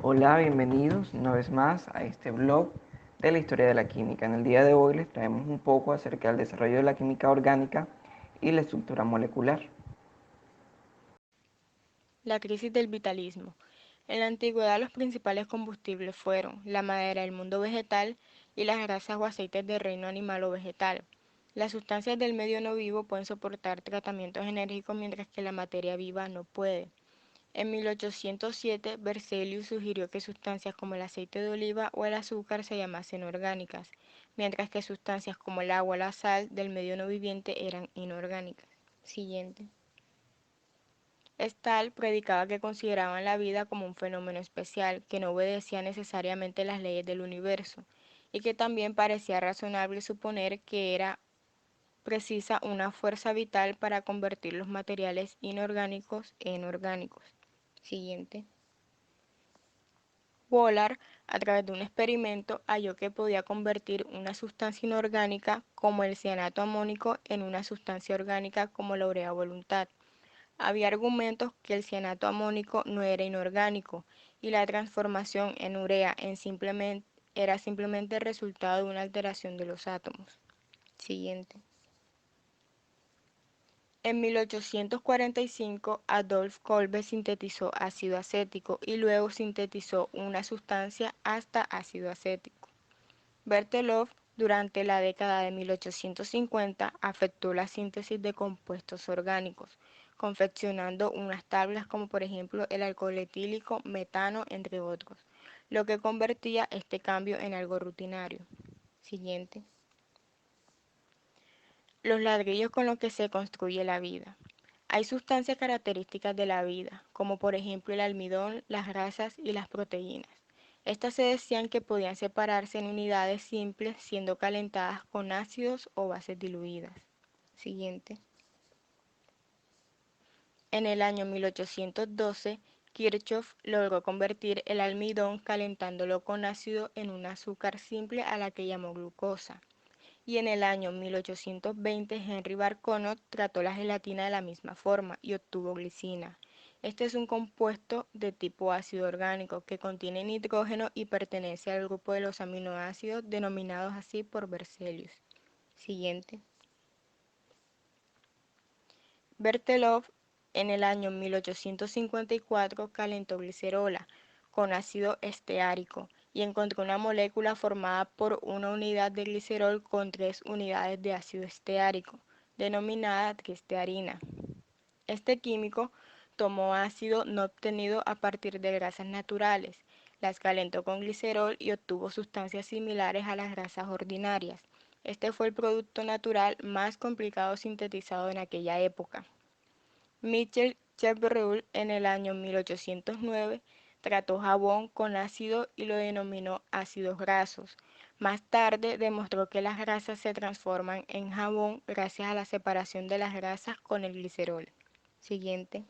Hola, bienvenidos una vez más a este blog de la historia de la química. En el día de hoy les traemos un poco acerca del desarrollo de la química orgánica y la estructura molecular. La crisis del vitalismo. En la antigüedad los principales combustibles fueron la madera del mundo vegetal y las grasas o aceites del reino animal o vegetal. Las sustancias del medio no vivo pueden soportar tratamientos enérgicos mientras que la materia viva no puede. En 1807, Berzelius sugirió que sustancias como el aceite de oliva o el azúcar se llamasen orgánicas, mientras que sustancias como el agua o la sal del medio no viviente eran inorgánicas. Siguiente. Stahl predicaba que consideraban la vida como un fenómeno especial, que no obedecía necesariamente las leyes del universo, y que también parecía razonable suponer que era precisa una fuerza vital para convertir los materiales inorgánicos en orgánicos. Siguiente. Wohlard, a través de un experimento, halló que podía convertir una sustancia inorgánica como el cianato amónico en una sustancia orgánica como la urea a voluntad. Había argumentos que el cianato amónico no era inorgánico y la transformación en urea era simplemente el resultado de una alteración de los átomos. Siguiente. En 1845, Adolf Kolbe sintetizó ácido acético y luego sintetizó una sustancia hasta ácido acético. Berthelot, durante la década de 1850, afectó la síntesis de compuestos orgánicos, confeccionando unas tablas como por ejemplo el alcohol etílico, metano, entre otros, lo que convertía este cambio en algo rutinario. Siguiente. Los ladrillos con los que se construye la vida. Hay sustancias características de la vida, como por ejemplo el almidón, las grasas y las proteínas. Estas se decían que podían separarse en unidades simples siendo calentadas con ácidos o bases diluidas. Siguiente. En el año 1812, Kirchhoff logró convertir el almidón calentándolo con ácido en un azúcar simple a la que llamó glucosa. Y en el año 1820 Henry Barconot trató la gelatina de la misma forma y obtuvo glicina. Este es un compuesto de tipo ácido orgánico que contiene nitrógeno y pertenece al grupo de los aminoácidos denominados así por Berzelius. Siguiente. Berthelot en el año 1854 calentó glicerola con ácido esteárico y encontró una molécula formada por una unidad de glicerol con 3 unidades de ácido esteárico, denominada tristearina. Este químico tomó ácido no obtenido a partir de grasas naturales, las calentó con glicerol y obtuvo sustancias similares a las grasas ordinarias. Este fue el producto natural más complicado sintetizado en aquella época. Michel Chevreul en el año 1809 trató jabón con ácido y lo denominó ácidos grasos. Más tarde demostró que las grasas se transforman en jabón gracias a la separación de las grasas con el glicerol. Siguiente.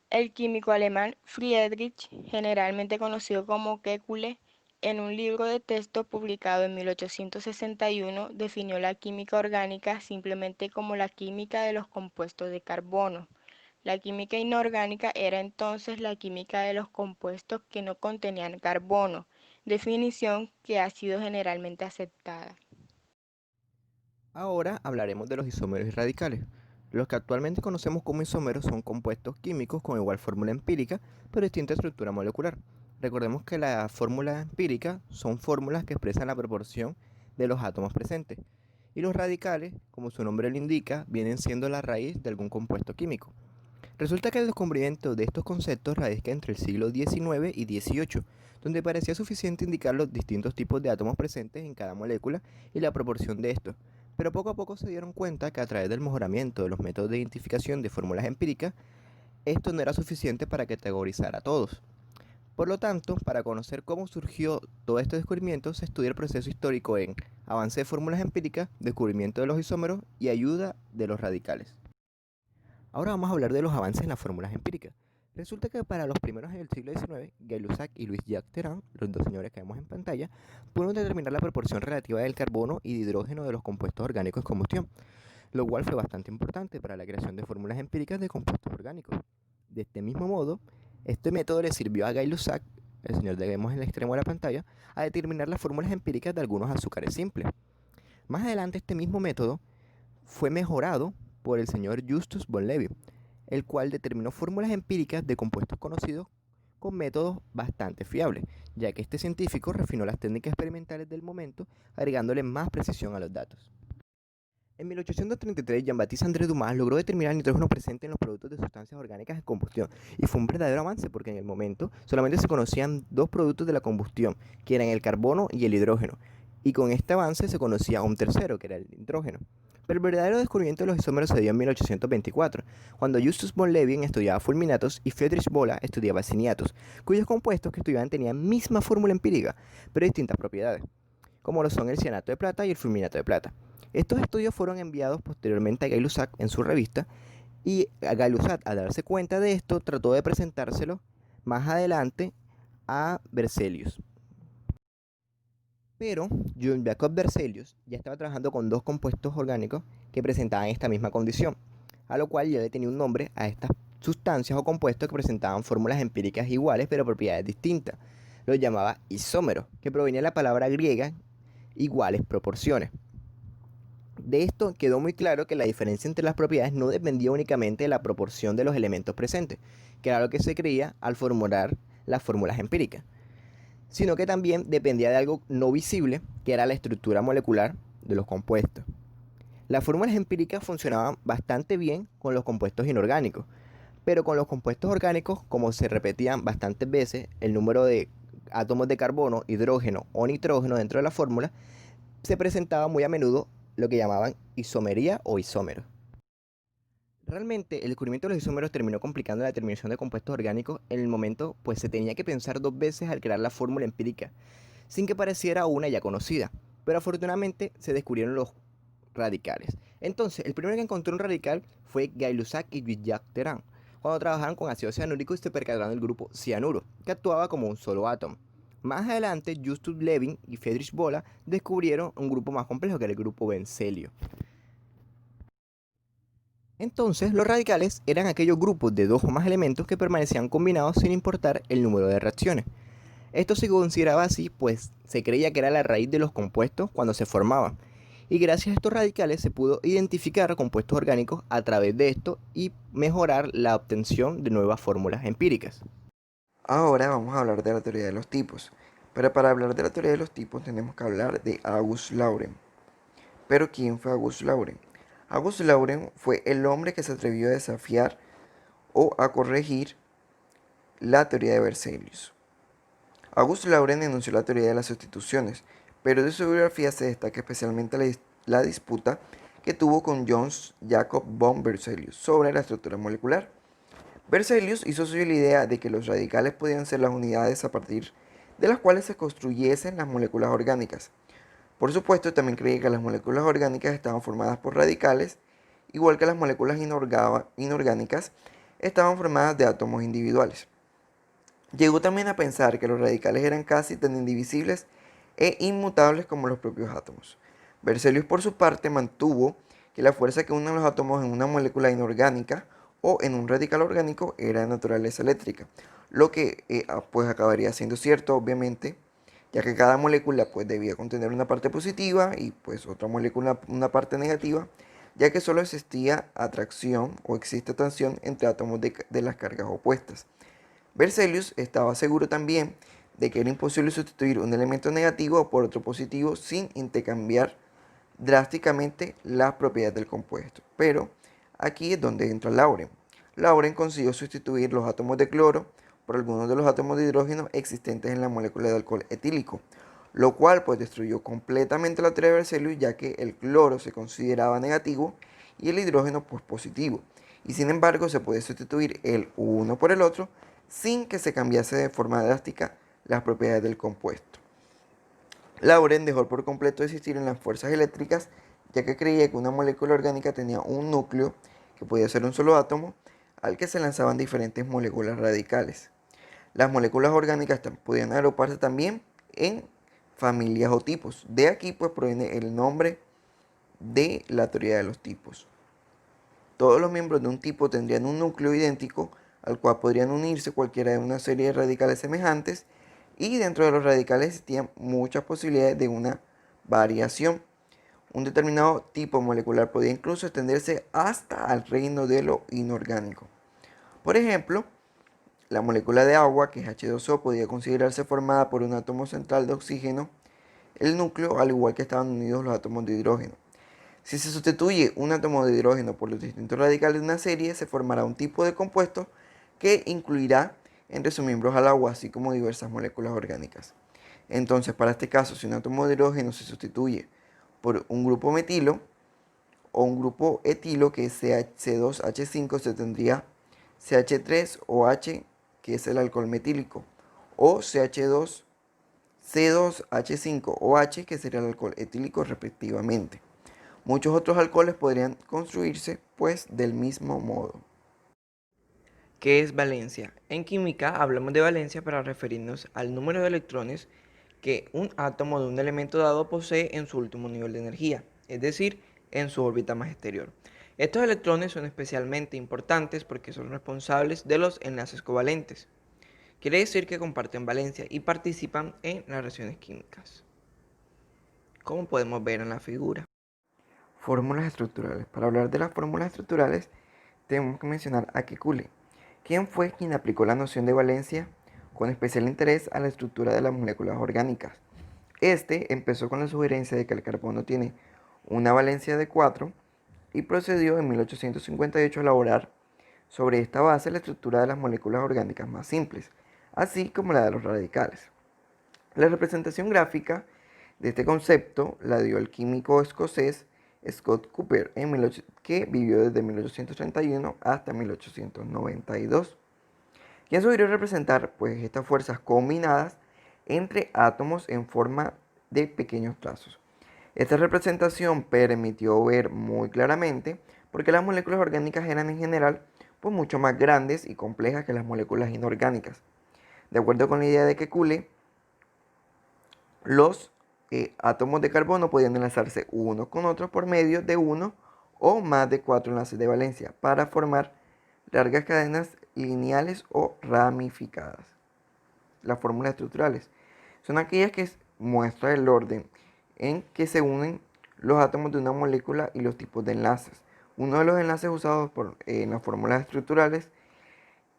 El químico alemán Friedrich, generalmente conocido como Kekulé, en un libro de texto publicado en 1861, definió la química orgánica simplemente como la química de los compuestos de carbono. La química inorgánica era entonces la química de los compuestos que no contenían carbono, definición que ha sido generalmente aceptada. Ahora hablaremos de los isómeros y radicales. Los que actualmente conocemos como isómeros son compuestos químicos con igual fórmula empírica, pero distinta estructura molecular. Recordemos que la fórmula empírica son fórmulas que expresan la proporción de los átomos presentes. Y los radicales, como su nombre lo indica, vienen siendo la raíz de algún compuesto químico. Resulta que el descubrimiento de estos conceptos radica entre el siglo XIX y XVIII, donde parecía suficiente indicar los distintos tipos de átomos presentes en cada molécula y la proporción de estos, pero poco a poco se dieron cuenta que a través del mejoramiento de los métodos de identificación de fórmulas empíricas, esto no era suficiente para categorizar a todos. Por lo tanto, para conocer cómo surgió todo este descubrimiento, se estudia el proceso histórico en avance de fórmulas empíricas, descubrimiento de los isómeros y ayuda de los radicales. Ahora vamos a hablar de los avances en las fórmulas empíricas. Resulta que para los primeros del siglo XIX, Gay-Lussac y Louis-Jacques Terran, los dos señores que vemos en pantalla, pudieron determinar la proporción relativa del carbono y de hidrógeno de los compuestos orgánicos en combustión, lo cual fue bastante importante para la creación de fórmulas empíricas de compuestos orgánicos. De este mismo modo, Este método le sirvió a Gay-Lussac, el señor que vemos en el extremo de la pantalla, a determinar las fórmulas empíricas de algunos azúcares simples. Más adelante este mismo método fue mejorado por el señor Justus von Liebig, el cual determinó fórmulas empíricas de compuestos conocidos con métodos bastante fiables, ya que este científico refinó las técnicas experimentales del momento, agregándole más precisión a los datos. En 1833, Jean-Baptiste André Dumas logró determinar el nitrógeno presente en los productos de sustancias orgánicas en combustión, y fue un verdadero avance porque en el momento solamente se conocían dos productos de la combustión, que eran el carbono y el hidrógeno, y con este avance se conocía un tercero, que era el nitrógeno. Pero el verdadero descubrimiento de los isómeros se dio en 1824, cuando Justus von Liebig estudiaba fulminatos y Friedrich Bola estudiaba siniatos, cuyos compuestos que estudiaban tenían misma fórmula empírica, pero distintas propiedades, como lo son el cianato de plata y el fulminato de plata. Estos estudios fueron enviados posteriormente a Gay-Lussac en su revista, y a Gay-Lussac, al darse cuenta de esto, trató de presentárselo más adelante a Berzelius. Pero Johann Jacob Berzelius ya estaba trabajando con dos compuestos orgánicos que presentaban esta misma condición, a lo cual ya le tenía un nombre a estas sustancias o compuestos que presentaban fórmulas empíricas iguales pero propiedades distintas. Los llamaba isómeros, que provenía de la palabra griega iguales proporciones. De esto quedó muy claro que la diferencia entre las propiedades no dependía únicamente de la proporción de los elementos presentes, que era lo que se creía al formular las fórmulas empíricas, sino que también dependía de algo no visible, que era la estructura molecular de los compuestos. Las fórmulas empíricas funcionaban bastante bien con los compuestos inorgánicos, pero con los compuestos orgánicos, como se repetían bastantes veces el número de átomos de carbono, hidrógeno o nitrógeno dentro de la fórmula, se presentaba muy a menudo lo que llamaban isomería o isómeros. Realmente, el descubrimiento de los isómeros terminó complicando la determinación de compuestos orgánicos en el momento, pues se tenía que pensar dos veces al crear la fórmula empírica, sin que pareciera una ya conocida, pero afortunadamente se descubrieron los radicales. Entonces, el primero que encontró un radical fue Gay-Lussac y Louis-Jacques Thérain, cuando trabajaron con ácido cianúrico y se percataron del grupo cianuro, que actuaba como un solo átomo. Más adelante, Justus Liebig y Friedrich Bola descubrieron un grupo más complejo, que era el grupo bencelio. Entonces, los radicales eran aquellos grupos de dos o más elementos que permanecían combinados sin importar el número de reacciones. Esto se consideraba así, pues se creía que era la raíz de los compuestos cuando se formaban. Y gracias a estos radicales se pudo identificar compuestos orgánicos a través de esto y mejorar la obtención de nuevas fórmulas empíricas. Ahora vamos a hablar de la teoría de los tipos. Pero para hablar de la teoría de los tipos tenemos que hablar de August Lauren. ¿Pero quién fue August Lauren? August Lauren fue el hombre que se atrevió a desafiar o a corregir la teoría de Berzelius. August Lauren enunció la teoría de las sustituciones, pero de su biografía se destaca especialmente la disputa que tuvo con Johann Jacob von Berzelius sobre la estructura molecular. Berzelius hizo suya la idea de que los radicales podían ser las unidades a partir de las cuales se construyesen las moléculas orgánicas. Por supuesto, también creía que las moléculas orgánicas estaban formadas por radicales, igual que las moléculas inorgánicas estaban formadas de átomos individuales. Llegó también a pensar que los radicales eran casi tan indivisibles e inmutables como los propios átomos. Berzelius, por su parte, mantuvo que la fuerza que une los átomos en una molécula inorgánica o en un radical orgánico era de naturaleza eléctrica, lo que pues acabaría siendo cierto, obviamente, ya que cada molécula pues debía contener una parte positiva y pues otra molécula una parte negativa, ya que solo existía atracción o existe atracción entre átomos de las cargas opuestas. Berzelius estaba seguro también de que era imposible sustituir un elemento negativo por otro positivo sin intercambiar drásticamente las propiedades del compuesto. Pero aquí es donde entra Lauren. Lauren consiguió sustituir los átomos de cloro por algunos de los átomos de hidrógeno existentes en la molécula de alcohol etílico, lo cual pues destruyó completamente la teoría de Berzelius, ya que el cloro se consideraba negativo y el hidrógeno pues positivo, y sin embargo se puede sustituir el uno por el otro sin que se cambiase de forma drástica las propiedades del compuesto. Lauren dejó por completo de existir en las fuerzas eléctricas, ya que creía que una molécula orgánica tenía un núcleo, que podía ser un solo átomo, al que se lanzaban diferentes moléculas radicales. Las moléculas orgánicas podían agruparse también en familias o tipos. De aquí pues proviene el nombre de la teoría de los tipos. Todos los miembros de un tipo tendrían un núcleo idéntico al cual podrían unirse cualquiera de una serie de radicales semejantes, y dentro de los radicales existían muchas posibilidades de una variación. Un determinado tipo molecular podía incluso extenderse hasta al reino de lo inorgánico. Por ejemplo, la molécula de agua, que es H2O, podía considerarse formada por un átomo central de oxígeno, el núcleo, al igual que estaban unidos los átomos de hidrógeno. Si se sustituye un átomo de hidrógeno por los distintos radicales de una serie, se formará un tipo de compuesto que incluirá entre sus miembros al agua, así como diversas moléculas orgánicas. Entonces, para este caso, si un átomo de hidrógeno se sustituye por un grupo metilo o un grupo etilo, que es C2H5, se tendría CH3OH, que es el alcohol metílico, o CH2, C2H5OH, que sería el alcohol etílico respectivamente. Muchos otros alcoholes podrían construirse pues del mismo modo. ¿Qué es valencia? En química hablamos de valencia para referirnos al número de electrones que un átomo de un elemento dado posee en su último nivel de energía, es decir, en su órbita más exterior. Estos electrones son especialmente importantes porque son responsables de los enlaces covalentes. Quiere decir que comparten valencia y participan en las reacciones químicas, como podemos ver en la figura. Fórmulas estructurales. Para hablar de las fórmulas estructurales, tenemos que mencionar a Kekulé, quien fue quien aplicó la noción de valencia con especial interés a la estructura de las moléculas orgánicas. Este empezó con la sugerencia de que el carbono tiene una valencia de 4 y procedió en 1858 a elaborar sobre esta base la estructura de las moléculas orgánicas más simples, así como la de los radicales. La representación gráfica de este concepto la dio el químico escocés Scott Cooper, que vivió desde 1831 hasta 1892, quien sugirió representar pues, estas fuerzas combinadas entre átomos en forma de pequeños trazos. Esta representación permitió ver muy claramente porque las moléculas orgánicas eran en general pues, mucho más grandes y complejas que las moléculas inorgánicas. De acuerdo con la idea de Kekulé, los átomos de carbono podían enlazarse unos con otros por medio de uno o más de 4 enlaces de valencia para formar largas cadenas lineales o ramificadas. Las fórmulas estructurales son aquellas que muestran el orden en que se unen los átomos de una molécula y los tipos de enlaces. Uno de los enlaces usados en las fórmulas estructurales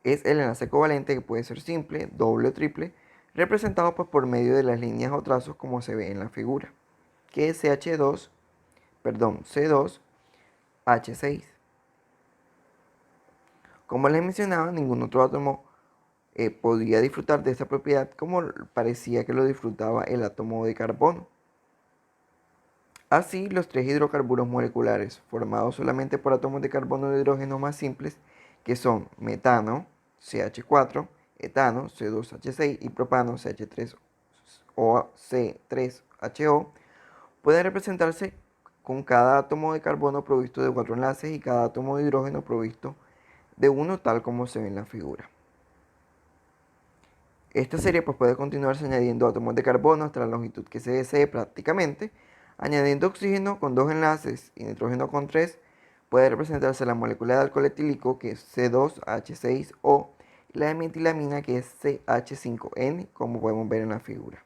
es el enlace covalente, que puede ser simple, doble o triple, representado pues, por medio de las líneas o trazos como se ve en la figura, que es C2H6. Como les mencionaba, ningún otro átomo podía disfrutar de esta propiedad como parecía que lo disfrutaba el átomo de carbono. Así, los tres hidrocarburos moleculares formados solamente por átomos de carbono de hidrógeno más simples, que son metano, CH4, etano, C2H6 y propano, CH3HO, pueden representarse con cada átomo de carbono provisto de 4 enlaces y cada átomo de hidrógeno provisto de uno, tal como se ve en la figura. Esta serie pues, puede continuarse añadiendo átomos de carbono hasta la longitud que se desee prácticamente. Añadiendo oxígeno con 2 enlaces y nitrógeno con 3, puede representarse la molécula de alcohol etílico, que es C2H6O, y la de metilamina, que es CH5N, como podemos ver en la figura.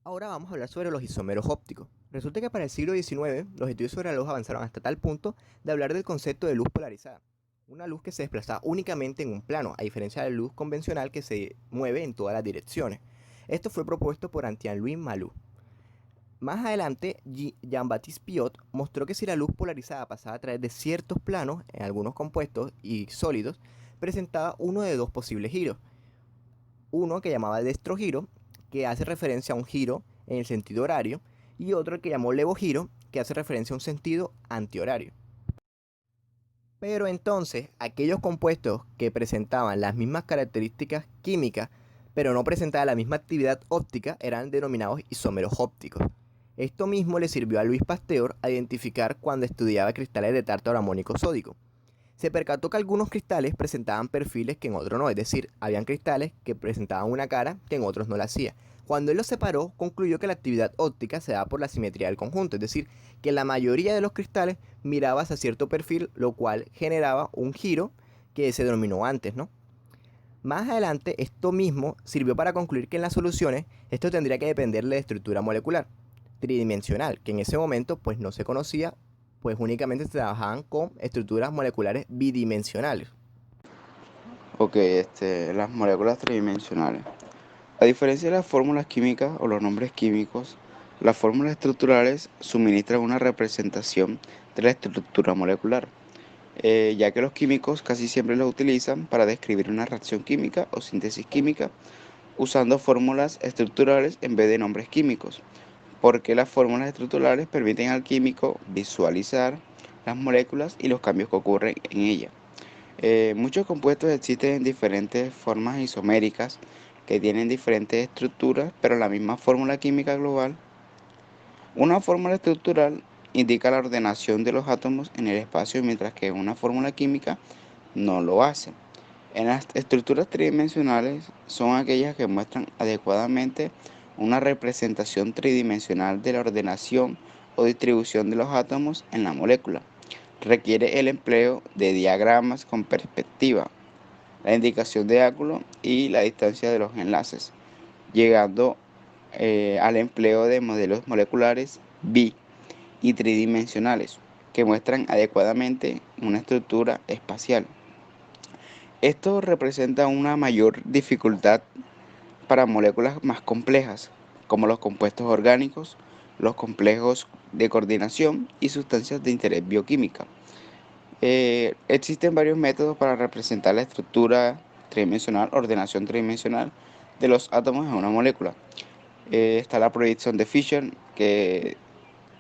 Ahora vamos a hablar sobre los isómeros ópticos. Resulta que para el siglo XIX los estudios sobre la luz avanzaron hasta tal punto de hablar del concepto de luz polarizada. Una luz que se desplaza únicamente en un plano, a diferencia de la luz convencional que se mueve en todas las direcciones. Esto fue propuesto por Etienne-Louis Malus. Más adelante, Jean-Baptiste Piot mostró que si la luz polarizada pasaba a través de ciertos planos en algunos compuestos y sólidos, presentaba uno de dos posibles giros. Uno que llamaba destrogiro, que hace referencia a un giro en el sentido horario, y otro que llamó levogiro, que hace referencia a un sentido antihorario. Pero entonces, aquellos compuestos que presentaban las mismas características químicas, pero no presentaban la misma actividad óptica, eran denominados isómeros ópticos. Esto mismo le sirvió a Louis Pasteur a identificar cuando estudiaba cristales de tártaro amónico sódico. Se percató que algunos cristales presentaban perfiles que en otros no, es decir, habían cristales que presentaban una cara que en otros no la hacía. Cuando él los separó, concluyó que la actividad óptica se daba por la simetría del conjunto, es decir, que la mayoría de los cristales miraba hacia cierto perfil, lo cual generaba un giro que se denominó antes, ¿no? Más adelante, esto mismo sirvió para concluir que en las soluciones esto tendría que depender de la estructura molecular tridimensional, que en ese momento pues no se conocía, pues únicamente se trabajaban con estructuras moleculares bidimensionales. Ok, las moléculas tridimensionales. A diferencia de las fórmulas químicas o los nombres químicos, las fórmulas estructurales suministran una representación de la estructura molecular, ya que los químicos casi siempre los utilizan para describir una reacción química o síntesis química, usando fórmulas estructurales en vez de nombres químicos, porque las fórmulas estructurales permiten al químico visualizar las moléculas y los cambios que ocurren en ellas. Muchos compuestos existen en diferentes formas isoméricas que tienen diferentes estructuras, pero la misma fórmula química global. Una fórmula estructural indica la ordenación de los átomos en el espacio, mientras que una fórmula química no lo hace. En las estructuras tridimensionales son aquellas que muestran adecuadamente una representación tridimensional de la ordenación o distribución de los átomos en la molécula. Requiere el empleo de diagramas con perspectiva, la indicación de ángulo y la distancia de los enlaces, llegando al empleo de modelos moleculares bi y tridimensionales que muestran adecuadamente una estructura espacial. Esto representa una mayor dificultad para moléculas más complejas, como los compuestos orgánicos, los complejos de coordinación y sustancias de interés bioquímica. Existen varios métodos para representar la estructura tridimensional, ordenación tridimensional de los átomos en una molécula. Está la proyección de Fisher, que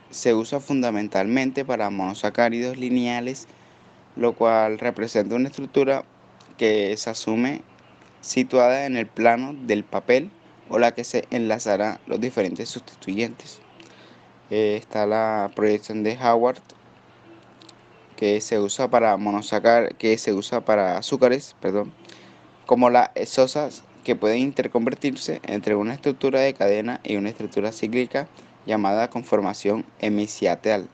se usa fundamentalmente para monosacáridos lineales, lo cual representa una estructura que se asume situada en el plano del papel o la que se enlazará los diferentes sustituyentes. Está la proyección de Howard, que se usa para azúcares, como las exosas, que pueden interconvertirse entre una estructura de cadena y una estructura cíclica llamada conformación hemiciateal.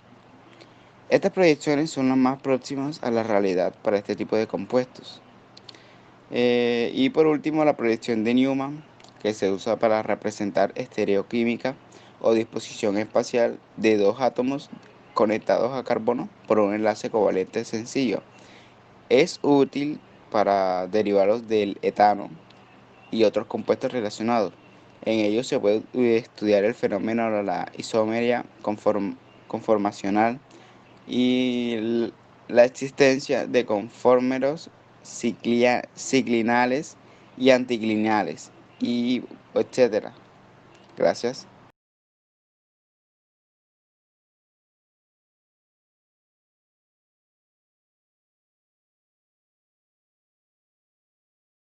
Estas proyecciones son las más próximas a la realidad para este tipo de compuestos. Y por último, la proyección de Newman, que se usa para representar estereoquímica o disposición espacial de dos átomos conectados a carbono por un enlace covalente sencillo. Es útil para derivados del etano y otros compuestos relacionados. En ellos se puede estudiar el fenómeno de la isomería conformacional y la existencia de conformeros ciclinales y anticlinales, y etcétera. Gracias.